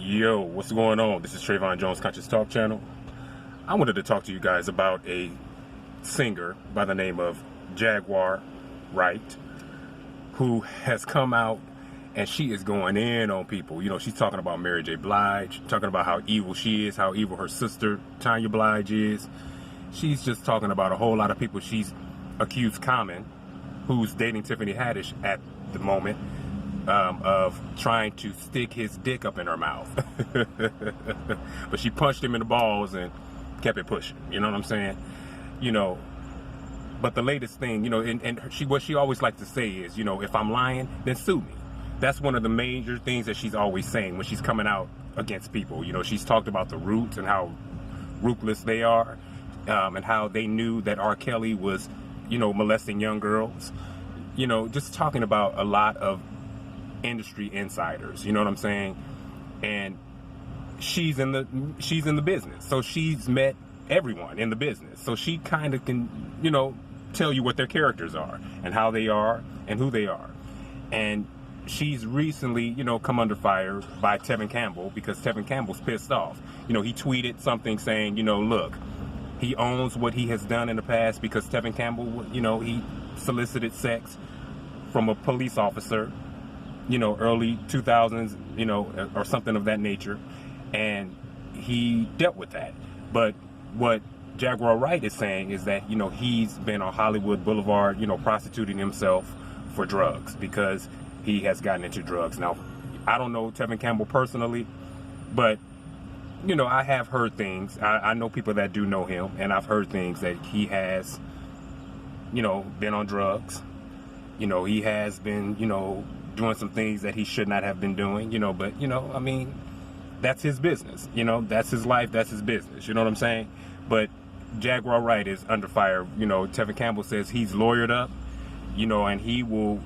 Yo, what's going on? This is Trayvon Jones Conscious Talk Channel. I wanted to talk to you guys about a singer by the name of Jaguar Wright, who has come out and she is going in on people. You know, she's talking about Mary J. Blige, talking about how evil she is, how evil her sister Tanya Blige is. She's just talking about a whole lot of people. She's accused Common, who's dating Tiffany Haddish at the moment, of trying to stick his dick up in her mouth. But she punched him in the balls and kept it pushing. You know what I'm saying? You know, but the latest thing, you know, and what she always likes to say is, you know, if I'm lying, then sue me. That's one of the major things that she's always saying when she's coming out against people. You know, she's talked about the Roots and how ruthless they are, and how they knew that R. Kelly was, you know, molesting young girls. You know, just talking about a lot of industry insiders, you know what I'm saying? And she's in the business, so she's met everyone in the business, so she kind of can, you know, tell you what their characters are and how they are and who they are. And she's recently, you know, come under fire by Tevin Campbell because Tevin Campbell's pissed off. You know, he tweeted something saying, you know, look, he owns what he has done in the past because Tevin Campbell, you know, he solicited sex from a police officer, you know, early 2000s, you know, or something of that nature, and he dealt with that. But what Jaguar Wright is saying is that, you know, he's been on Hollywood Boulevard, you know, prostituting himself for drugs because he has gotten into drugs. Now, I don't know Tevin Campbell personally, but, you know, I have heard things. I know people that do know him, and I've heard things that he has, you know, been on drugs. You know, he has been, you know, doing some things that he should not have been doing, you know, but, you know, I mean, that's his business, you know, that's his life, that's his business, you know what I'm saying? But Jaguar Wright is under fire. You know, Tevin Campbell says he's lawyered up, you know, and he will,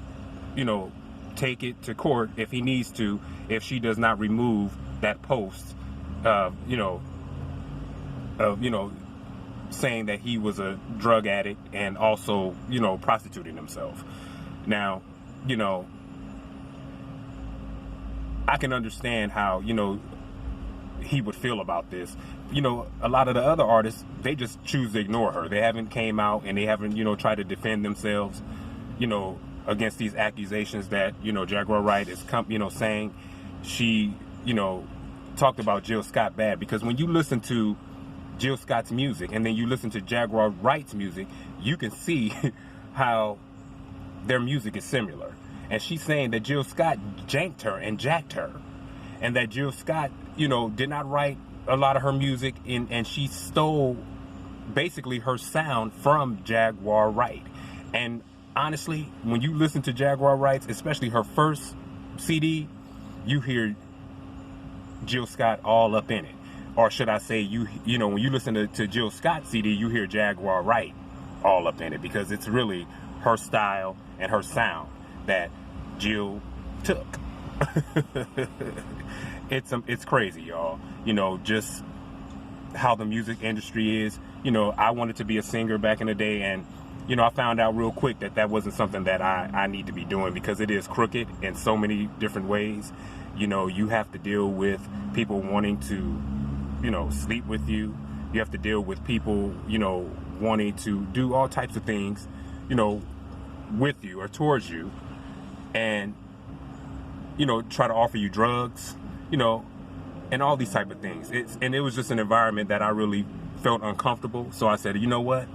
you know, take it to court if he needs to, if she does not remove that post, you know, saying that he was a drug addict and also, you know, prostituting himself. Now, you know, I can understand how, you know, he would feel about this. You know, a lot of the other artists, they just choose to ignore her. They haven't came out and they haven't, you know, tried to defend themselves, you know, against these accusations that, you know, Jaguar Wright is, you know, saying she, you know, talked about Jill Scott bad. Because when you listen to Jill Scott's music and then you listen to Jaguar Wright's music, you can see how their music is similar. And she's saying that Jill Scott janked her and jacked her. And that Jill Scott, you know, did not write a lot of her music and she stole basically her sound from Jaguar Wright. And honestly, when you listen to Jaguar Wright's, especially her first CD, you hear Jill Scott all up in it. Or should I say, you know, when you listen to Jill Scott's CD, you hear Jaguar Wright all up in it because it's really her style and her sound that Jill took. It's crazy, y'all. You know, just how the music industry is. You know, I wanted to be a singer back in the day, and, you know, I found out real quick that that wasn't something that I need to be doing because it is crooked in so many different ways. You know, you have to deal with people wanting to, you know, sleep with you. You have to deal with people, you know, wanting to do all types of things, you know, with you or towards you, and, you know, try to offer you drugs, you know, and all these type of things. And it was just an environment that I really felt uncomfortable. So I said, you know what,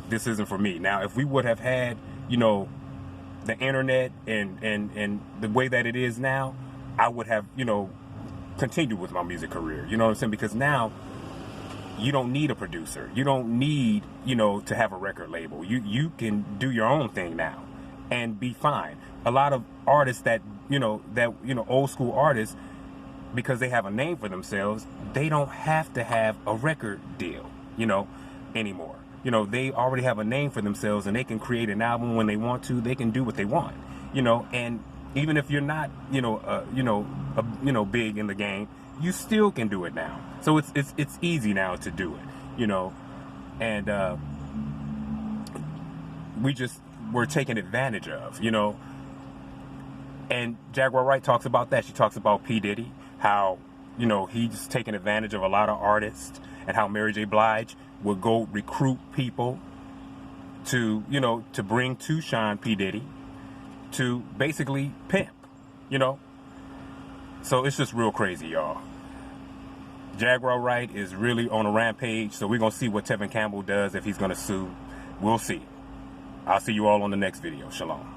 this isn't for me. Now, if we would have had, you know, the internet and the way that it is now, I would have, you know, continued with my music career. You know what I'm saying? Because now you don't need a producer. You don't need, you know, to have a record label. You can do your own thing now and be fine. A lot of artists that, you know, old school artists, because they have a name for themselves, they don't have to have a record deal, you know, anymore. You know, they already have a name for themselves and they can create an album when they want to. They can do what they want, you know, and even if you're not, big in the game, you still can do it now. So it's easy now to do it, you know, and we're taken advantage of, you know. And Jaguar Wright talks about that. She talks about P. Diddy, how you know, he's taking advantage of a lot of artists, and how Mary J. Blige would go recruit people to, you know, to bring to Sean P. Diddy to basically pimp, you know. So it's just real crazy, y'all. Jaguar Wright is really on a rampage, so we're going to see what Tevin Campbell does, if he's going to sue. We'll see. I'll see you all on the next video. Shalom.